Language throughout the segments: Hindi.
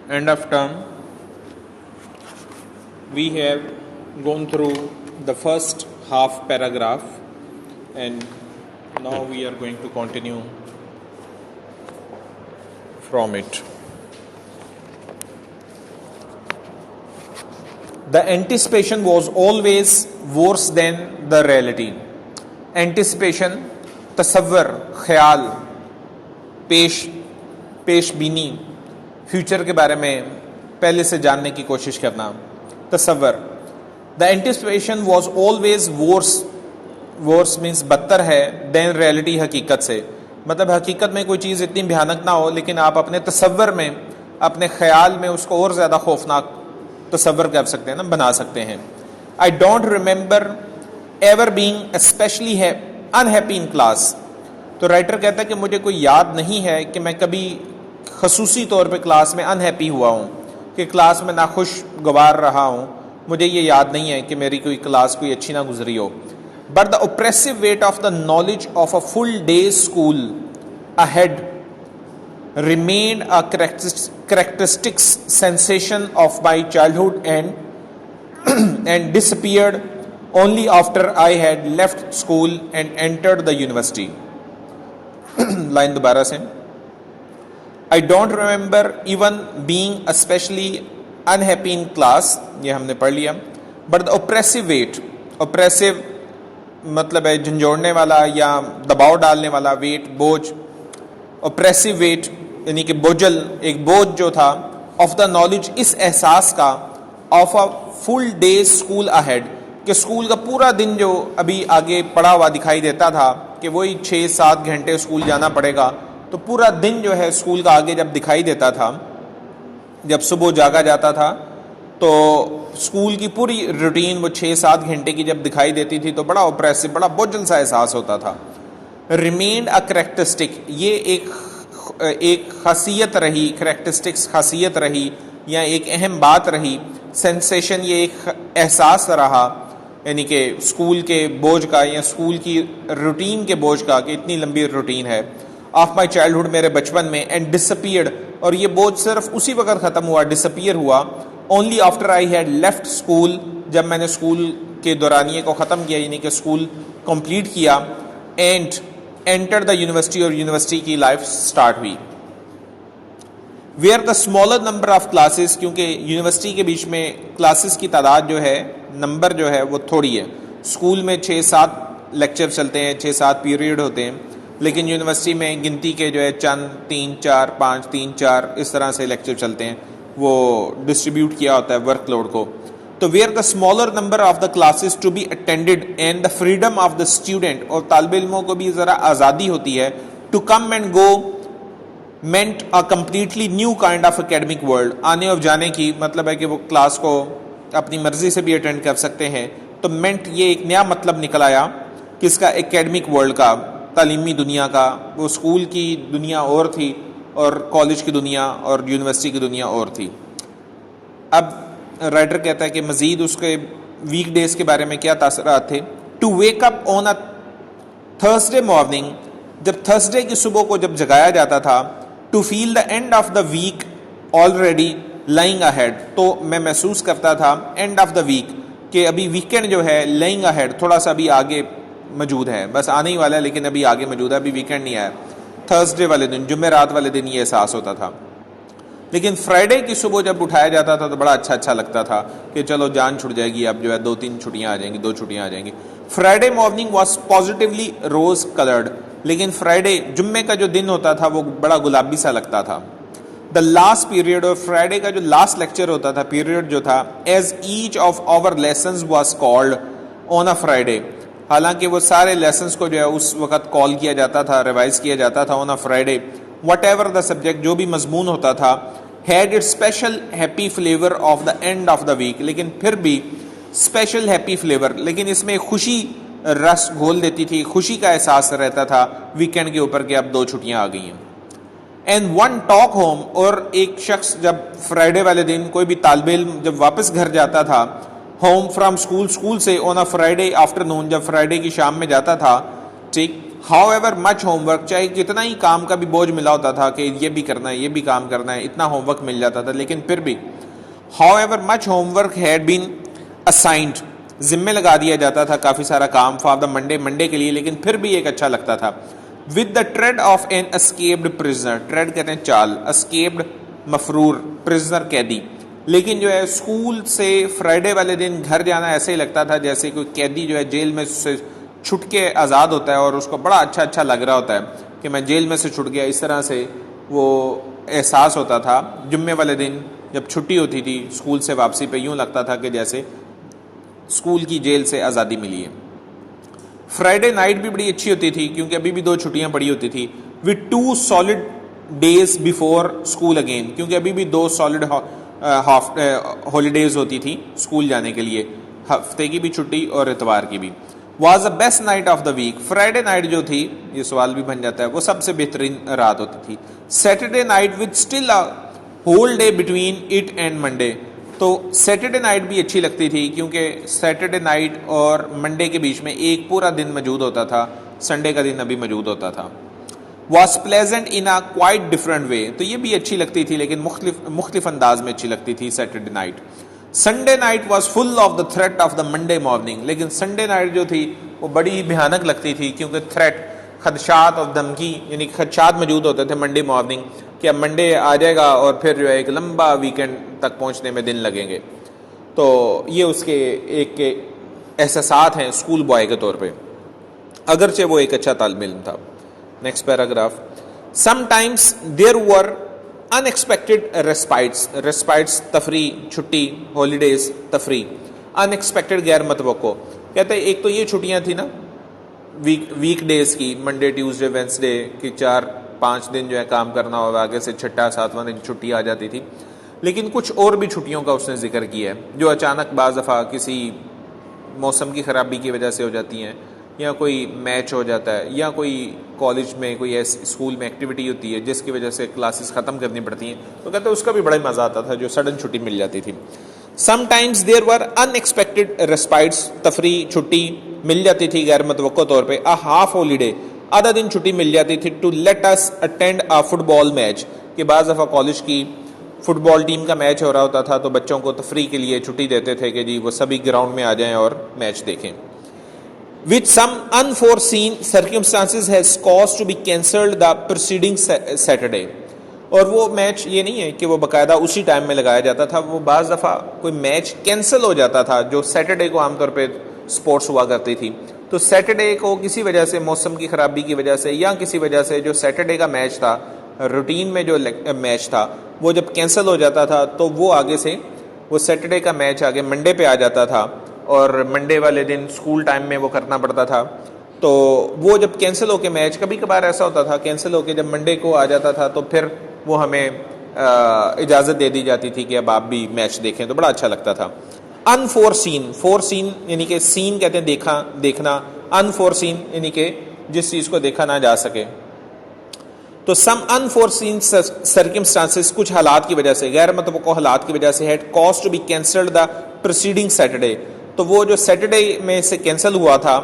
end of term, we have gone through the first half paragraph, and now we are going to continue from it. The anticipation was always worse than the reality. Anticipation, तसव्वुर, ख्याल, पेशबीनी, फ्यूचर के बारे में पहले से जानने की कोशिश करना, तसव्वुर. The anticipation was always worse means बदतर है देन रियलिटी, हकीकत से. मतलब हकीकत में कोई चीज़ इतनी भयानक ना हो, लेकिन आप अपने तसव्वुर में, अपने ख्याल में उसको और ज़्यादा खौफनाक तसव्वुर कर सकते हैं ना, बना सकते हैं. I don't remember ever being specially unhappy in class. तो राइटर कहता है कि मुझे कोई याद नहीं है कि मैं कभी खसूसी तौर पे क्लास में अनहैप्पी हुआ हूँ, कि क्लास में नाखुशगवार रहा हूँ. मुझे ये याद नहीं है कि मेरी कोई क्लास कोई अच्छी ना गुजरी हो. But the oppressive weight of the knowledge of a full day school ahead remained a characteristic sensation of my childhood and disappeared only after I had left school and entered the university. Line दोबारा से. I don't remember even being especially unhappy in class, ये हमने पढ़ लिया. But the oppressive weight, oppressive मतलब है झंझोड़ने वाला या दबाव डालने वाला, वेट बोझ, ऑप्रेसिव वेट यानी कि बोझल, एक बोझ जो था, ऑफ द नॉलेज, इस एहसास का, of a full day school ahead, कि स्कूल का पूरा दिन जो अभी आगे पड़ा हुआ दिखाई देता था, कि वही 6-7 घंटे स्कूल जाना पड़ेगा. तो पूरा दिन जो है स्कूल का आगे जब दिखाई देता था, जब सुबह जागा जाता था, तो स्कूल की पूरी रूटीन वो 6-7 घंटे की जब दिखाई देती थी, तो बड़ा ऑप्रेसिव, बड़ा बोझल सा एहसास होता था. रिमेन्ड अ करेक्टरिस्टिक, ये एक खासियत रही, करेक्टरिस्टिक्स खासियत रही या एक अहम बात रही. सेंसेशन, ये एक एहसास रहा, यानी कि स्कूल के बोझ का या स्कूल की रूटीन के बोझ का, कि इतनी लंबी रूटीन है. ऑफ माई चाइल्डहुड, मेरे बचपन में. एंड डिसअपीयर्ड, और ये बोझ सिर्फ उसी वक्त ख़त्म हुआ, डिसअपीयर हुआ. Only after I had left school, जब मैंने स्कूल के दौरानिए को ख़त्म किया, यानी कि स्कूल कंप्लीट किया. एंड एंटर द यूनिवर्सिटी, और यूनिवर्सिटी की लाइफ स्टार्ट हुई. Where the smaller number of classes, क्योंकि यूनिवर्सिटी के बीच में क्लासेस की तादाद जो है, नंबर जो है वो थोड़ी है. स्कूल में 6-7 लेक्चर चलते हैं, 6-7 पीरियड होते हैं, लेकिन यूनिवर्सिटी में गिनती के जो है चंद 3-4-5, 3-4 इस तरह से लेक्चर चलते हैं. वो डिस्ट्रीब्यूट किया होता है वर्कलोड को. तो where the smaller number of the classes to be attended and the freedom of the student, और तालिब इल्मों को भी ज़रा आज़ादी होती है, to come and go meant a completely new kind of academic world, आने और जाने की मतलब है कि वो क्लास को अपनी मर्जी से भी अटेंड कर सकते हैं. तो मेंट, ये एक नया मतलब निकल आया किसका, एकेडमिक वर्ल्ड का, तालीमी दुनिया का. वो स्कूल की दुनिया और थी, और कॉलेज की दुनिया और यूनिवर्सिटी की दुनिया और थी. अब राइटर कहता है कि मजीद उसके वीक डेज के बारे में क्या तासरात थे. To wake up on a Thursday morning, जब थर्सडे की सुबह को जब जगाया जाता था. To feel the end of the week already lying ahead, तो मैं महसूस करता था एंड ऑफ द वीक, कि अभी वीकेंड जो है लाइंग अहेड, थोड़ा सा अभी आगे मौजूद है, बस आने ही वाला है, लेकिन अभी आगे मौजूद है, अभी वीकेंड नहीं आया. थर्सडे वाले दिन, जुमेरात वाले दिन ये एहसास होता था. लेकिन फ्राइडे की सुबह जब उठाया जाता था तो बड़ा अच्छा लगता था कि चलो जान छुट जाएगी, अब जो है 2-3 छुट्टियां आ जाएंगी, 2 छुट्टियां आ जाएंगी. Friday morning was positively rose coloured, लेकिन फ्राइडे, जुम्मे का जो दिन होता था, वो बड़ा गुलाबी सा लगता था. द लास्ट पीरियड, और फ्राइडे का जो लास्ट लेक्चर होता था, पीरियड जो था, as each of our lessons was called on a Friday, हालांकि वो सारे लेसन्स को जो है उस वक्त कॉल किया जाता था, रिवाइज किया जाता था on a Friday. Whatever the subject, जो भी मजमून होता था, had it special happy flavour of the end of the week, लेकिन फिर भी स्पेशल हैप्पी फ्लेवर, लेकिन इसमें खुशी रस घोल देती थी, खुशी का एहसास रहता था वीकेंड के ऊपर कि अब 2 छुट्टियां आ गई हैं. एंड वन टॉक होम, और एक शख्स जब फ्राइडे वाले दिन, कोई भी तालिब इल्म जब वापस घर जाता था, होम फ्रॉम स्कूल, स्कूल से, ऑन अ फ्राइडे आफ्टरनून, जब फ्राइडे की शाम में जाता था, ठीक, हाउएवर मच होमवर्क, चाहे कितना ही काम का भी बोझ मिला होता था कि ये भी करना है, ये भी काम करना है, इतना होमवर्क मिल जाता था, लेकिन फिर भी however much homework had been assigned, जिम्मे लगा दिया जाता था काफ़ी सारा काम फॉर द मंडे के लिए, लेकिन फिर भी एक अच्छा लगता था। With the trade of an escaped prisoner, trade कहते हैं चाल, एस्केप्ड मफरूर, प्रिजनर कैदी, लेकिन जो है स्कूल से फ्राइडे वाले दिन घर जाना ऐसे ही लगता था जैसे कोई कैदी जो है जेल में से छुट के आज़ाद होता है और उसको बड़ा अच्छा लग रहा होता है कि मैं जेल में से छुट गया, इस तरह से वो एहसास होता था। जुम्मे वाले दिन जब छुट्टी होती थी स्कूल से वापसी पे, यूँ लगता था कि जैसे स्कूल की जेल से आज़ादी मिली है। फ्राइडे नाइट भी बड़ी अच्छी होती थी क्योंकि अभी भी 2 छुट्टियां पड़ी होती थी। With 2 solid days before school again, क्योंकि अभी भी 2 सॉलिड हॉलीडेज होती थी स्कूल जाने के लिए, हफ्ते की भी छुट्टी और इतवार की भी। Was the best night of the week, Friday night जो थी, ये सवाल भी बन जाता है, वो सबसे बेहतरीन रात होती थी। Saturday night with still a whole day between it and Monday, तो सैटरडे नाइट भी अच्छी लगती थी क्योंकि सैटरडे नाइट और मंडे के बीच में एक पूरा दिन मौजूद होता था, संडे का दिन अभी मौजूद होता था। Was pleasant in a quite different way, तो ये भी अच्छी लगती थी लेकिन मुख्तलिफ अंदाज में अच्छी लगती थी Saturday night. Sunday night was full of the threat of the Monday morning, लेकिन संडे नाइट जो थी वो बड़ी भयानक लगती थी क्योंकि थ्रेट, खदशात और धमकी, यानी खदशात मौजूद होते थे मंडे मॉर्निंग कि अब मंडे आ जाएगा और फिर जो है एक लंबा वीकेंड तक पहुंचने में दिन लगेंगे। तो ये उसके एक के एहसासात हैं स्कूल बॉय के तौर पे, अगरचे वो एक अच्छा तालिब इल्म था। Next paragraph, sometimes there were unexpected respites, respites तफरी, छुट्टी, हॉलीडेज, तफरी, अनएक्सपेक्टेड गैर मतवक्को, कहते हैं एक तो ये छुट्टियां थी ना वीक डेज की, मंडे ट्यूसडे वेंसडे की 4-5 दिन जो है काम करना होगा, आगे से छठा 7वां दिन छुट्टी आ जाती थी, लेकिन कुछ और भी छुट्टियों का उसने जिक्र किया है जो अचानक बाज़ दफ़ा किसी मौसम की ख़राबी की वजह से हो जाती हैं, या कोई मैच हो जाता है, या कोई कॉलेज में कोई ऐसी स्कूल में एक्टिविटी होती है जिसकी वजह से क्लासेस ख़त्म करनी पड़ती हैं, तो कहते हैं उसका भी बड़ा मज़ा आता था जो सडन छुट्टी मिल जाती थी। समटाइम्स देयर वर अनएक्सपेक्टेड रेस्पाइट्स, तफरी, छुट्टी मिल जाती थी गैर मतवक्को तौर पे। अ हाफ हॉलीडे, आधा दिन छुट्टी मिल जाती थी। To let us attend a football match, कि बाज़ दफ़ा कॉलेज की फुटबॉल टीम का मैच हो रहा होता था तो बच्चों को तफरी के लिए छुट्टी देते थे कि जी वो सभी ग्राउंड में आ जाएं और मैच देखें। With some unforeseen circumstances has caused to be cancelled the preceding Saturday, और वो मैच ये नहीं है कि वो बाकायदा उसी टाइम में लगाया जाता था, वो बाज़ दफ़ा कोई मैच कैंसिल हो जाता था जो सैटरडे को आमतौर पे स्पोर्ट्स हुआ करती थी। तो सैटरडे को किसी वजह से, मौसम की ख़राबी की वजह से या किसी वजह से, जो सैटरडे का मैच था, रूटीन में जो मैच था, वो जब कैंसिल हो जाता था तो वो आगे से वो सैटरडे का मैच आगे मंडे पे आ जाता था और मंडे वाले दिन स्कूल टाइम में वो करना पड़ता था। तो वो जब कैंसिल होके मैच, कभी कभार ऐसा होता था कैंसिल होके जब मंडे को आ जाता था तो फिर वो हमें इजाज़त दे दी जाती थी कि अब आप भी मैच देखें, तो बड़ा अच्छा लगता था। अनफोरसीन, फोरसीन यानी कि सीन कहते हैं देखना, अनफोरसीन यानी कि जिस चीज़ को देखा ना जा सके। तो सम अनफोरसीन सर्कमस्टांसेस, कुछ हालात की वजह से, गैर मतवक्को हालात की वजह से, had caused to be cancelled the preceding Saturday, तो वो जो सैटरडे में से कैंसिल हुआ था,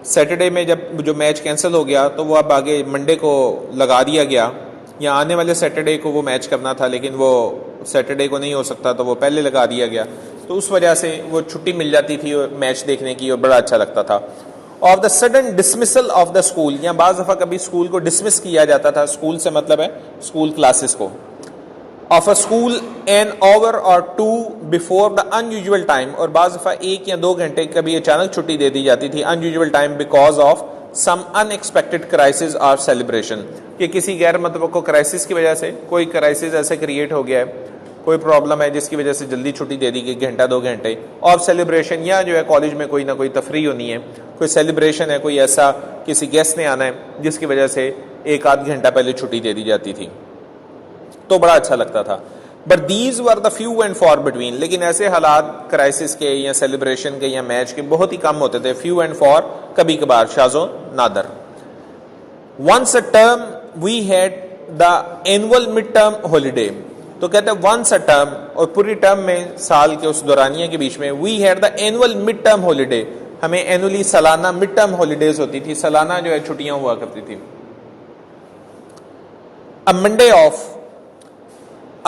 सैटरडे में जब जो मैच कैंसिल हो गया तो वो अब आगे मंडे को लगा दिया गया, या आने वाले सैटरडे को वो मैच करना था लेकिन वो सैटरडे को नहीं हो सकता तो वो पहले लगा दिया गया, तो उस वजह से वो छुट्टी मिल जाती थी और मैच देखने की, और बड़ा अच्छा लगता था। Of the sudden dismissal of the school, या बाज़ दफ़ा कभी स्कूल को डिसमिस किया जाता था, स्कूल से मतलब है स्कूल क्लासेस को, of a school an hour और 2 बिफोर द अनयूजुअल टाइम, और बाज़ दफ़ा 1 या 2 घंटे कभी अचानक छुट्टी दे दी जाती थी unusual time because of some unexpected crisis और सेलिब्रेशन, कि किसी गैर मतवक्को क्राइसिस की वजह से, कोई क्राइसिस ऐसे क्रिएट हो गया है, कोई प्रॉब्लम है जिसकी वजह से जल्दी छुट्टी दे दी गई, घंटा 2 घंटे, और सेलिब्रेशन, या जो है कॉलेज में कोई ना कोई तफरी होनी है, कोई सेलिब्रेशन है, कोई ऐसा किसी गेस्ट ने आना है जिसकी वजह से 1-8 घंटा पहले छुट्टी दे दी जाती थी, तो बड़ा अच्छा लगता था। But these were the few and for between, लेकिन ऐसे हालात क्राइसिस के या सेलिब्रेशन के या मैच के बहुत ही कम होते थे, फ्यू एंड फॉर, कभी कभार, शाज़ो नादर। Once a term we had the annual mid term holiday, तो कहते हैं वंस अ टर्म, और पूरी टर्म में, साल के उस दौरानिया के बीच में, we had the annual mid term holiday, हमें एनुअली सालाना मिड टर्म हॉलीडेज होती थी, सालाना जो है छुट्टियां हुआ करती थी। A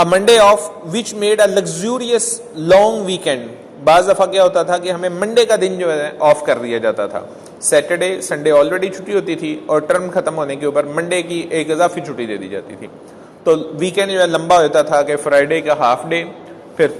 Monday off which made a luxurious long weekend. बाज दफा क्या होता था कि हमें मंडे का दिन जो है ऑफ कर दिया जाता था। सैटरडे संडे ऑलरेडी छुट्टी होती थी और टर्म खत्म होने के ऊपर मंडे की एक इजाफी छुट्टी दे दी जाती थी। तो वीकेंड जो है लंबा होता था कि फ्राइडे का हाफ डे, फिर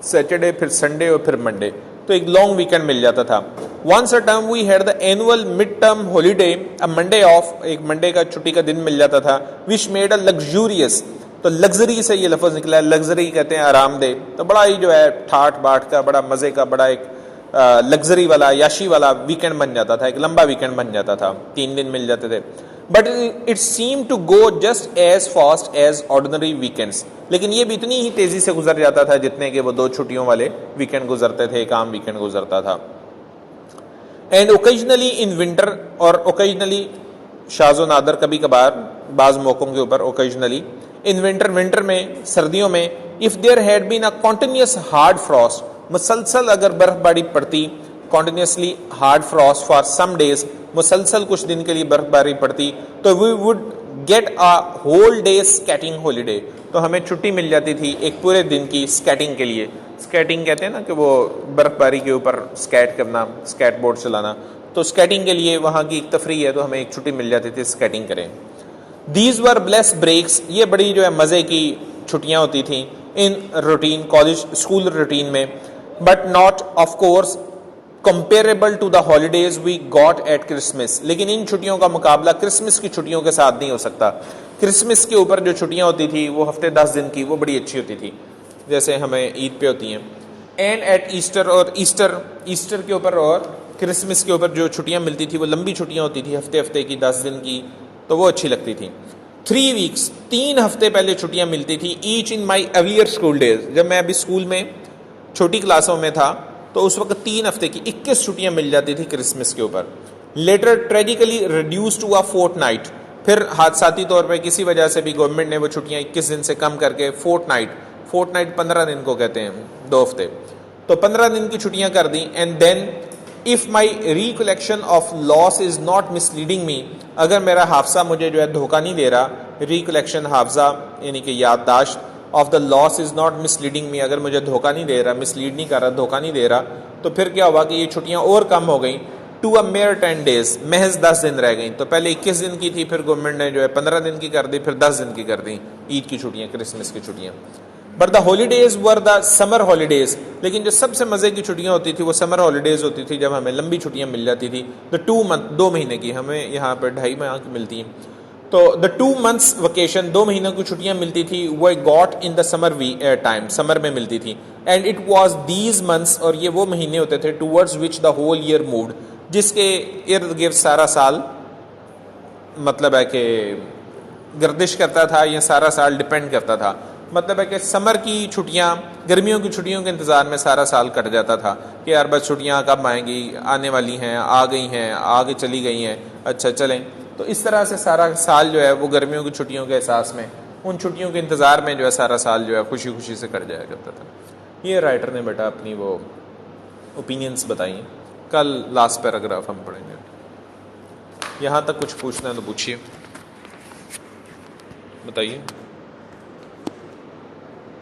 सैटरडे, फिर संडे और फिर मंडे, तो एक लॉन्ग वीकेंड मिल जाता था। Once a term we had the annual mid term holiday, a Monday off, एक मंडे का छुट्टी का दिन मिल जाता था। विच मेड अ लग्जूरियस, तो लग्जरी से ये लफ्ज निकला है, लग्जरी कहते हैं आरामदेह, तो बड़ा ही जो है ठाट बाट का, बड़ा मजे का, बड़ा एक लग्जरी वाला, याशी वाला वीकेंड बन जाता था, एक लंबा वीकेंड बन जाता था, 3 दिन मिल जाते थे। But it seem to go just as fast as ordinary weekends, लेकिन ये भी इतनी ही तेजी से गुजर जाता था जितने के वो 2 छुट्टियों वाले वीकेंड गुजरते थे, एक आम वीकेंड गुजरता था। एंड ओकेजनली इन विंटर, और ओकेजनली शाज़ो नादर, कभी कभार, बाज मौकों के ऊपर ओकेजनली, इन विंटर, विंटर में, सर्दियों में, if there had been a continuous hard frost, मुसलसल अगर बर्फबारी पड़ती, continuously hard frost for some days, मुसलसल कुछ दिन के लिए बर्फबारी पड़ती, तो we would get a whole day skating holiday, तो हमें छुट्टी मिल जाती थी एक पूरे दिन की स्केटिंग के लिए। स्केटिंग कहते हैं ना कि वो बर्फबारी के ऊपर स्केट करना, स्केट बोर्ड चलाना, तो स्केटिंग के लिए वहाँ की एक तफरी है, तो हमें एक छुट्टी मिल जाती थी स्केटिंग करें। दीज वर ब्लेस ब्रेक्स, ये बड़ी जो है मज़े की छुट्टियाँ होती थी in routine, college school routine में, but not of course comparable to the holidays we got at Christmas, लेकिन इन छुट्टियों का मुकाबला क्रिसमस की छुट्टियों के साथ नहीं हो सकता। क्रिसमस के ऊपर जो छुट्टियाँ होती थी वो हफ्ते 10 दिन की, वो बड़ी अच्छी होती थी, जैसे हमें ईद पे होती हैं। एंड एट ईस्टर, और ईस्टर के ऊपर और क्रिसमस के ऊपर जो छुट्टियाँ मिलती थी वो लंबी छुट्टियाँ होती थी, हफ्ते हफ्ते की, 10 दिन की, तो वो अच्छी लगती थी। 3 वीक्स, 3 हफ्ते पहले छुट्टियाँ मिलती थी, each in my earlier school days, जब मैं अभी स्कूल में छोटी क्लासों में था तो उस वक्त 3 हफ्ते की 21 छुट्टियाँ मिल जाती थी क्रिसमस के ऊपर। Later tragically reduce to a fortnight, फिर हादसाती तौर पर किसी वजह से भी गवर्नमेंट ने वो छुट्टियाँ 21 दिन से कम करके फोर्टनाइट 15 दिन को कहते हैं, 2 हफ्ते, तो 15 दिन की छुट्टियाँ कर दी। And then if my recollection of loss is not misleading me, अगर मेरा हाफसा मुझे जो है धोखा नहीं दे रहा, रिकलेक्शन हाफजा यानी कि याददाश्त, of the loss is not misleading me, अगर मुझे धोखा नहीं दे रहा, मिसलीड नहीं कर रहा, धोखा नहीं दे रहा, तो फिर क्या हुआ कि ये छुट्टियां और कम हो गई, टू अ मेयर 10 डेज, महज 10 दिन रह गई। तो पहले 21 दिन की थी, फिर गवर्नमेंट ने जो है 15 दिन की कर दी, फिर 10 दिन की कर दी, ईद की छुट्टियां, क्रिसमस की छुट्टियां। But the holidays were the summer holidays, लेकिन जो सबसे मजे की छुट्टियां होती थी वो समर हॉलीडेज होती थी, जब हमें लंबी छुट्टियां मिल जाती थी। द 2 मंथ, 2 महीने की, हमें यहाँ पर 2.5 महीने की मिलती हैं, तो द 2 मंथ्स वकेशन, 2 महीनों की छुट्टियां मिलती थी, वो got in the summer time, summer में मिलती थी। And it was these months, और ये वो महीने होते थे, towards which the whole year moved, जिसके इर्द गिर्द सारा साल, मतलब है कि गर्दिश करता था, या सारा साल डिपेंड करता था। मतलब है कि समर की छुट्टियां, गर्मियों की छुट्टियों के इंतजार में सारा साल कट जाता था कि यार बस छुट्टियां कब आएंगी, आने वाली हैं, आ गई हैं, आगे चली गई हैं, अच्छा चलें। तो इस तरह से सारा साल जो है वो गर्मियों की छुट्टियों के एहसास में, उन छुट्टियों के इंतज़ार में जो है सारा साल जो है खुशी खुशी से कट जाया करता था। ये राइटर ने बेटा अपनी वो ओपिनियंस बताई हैं। कल लास्ट पैराग्राफ हम पढ़ेंगे। यहाँ तक कुछ पूछना है तो पूछिए, बताइए।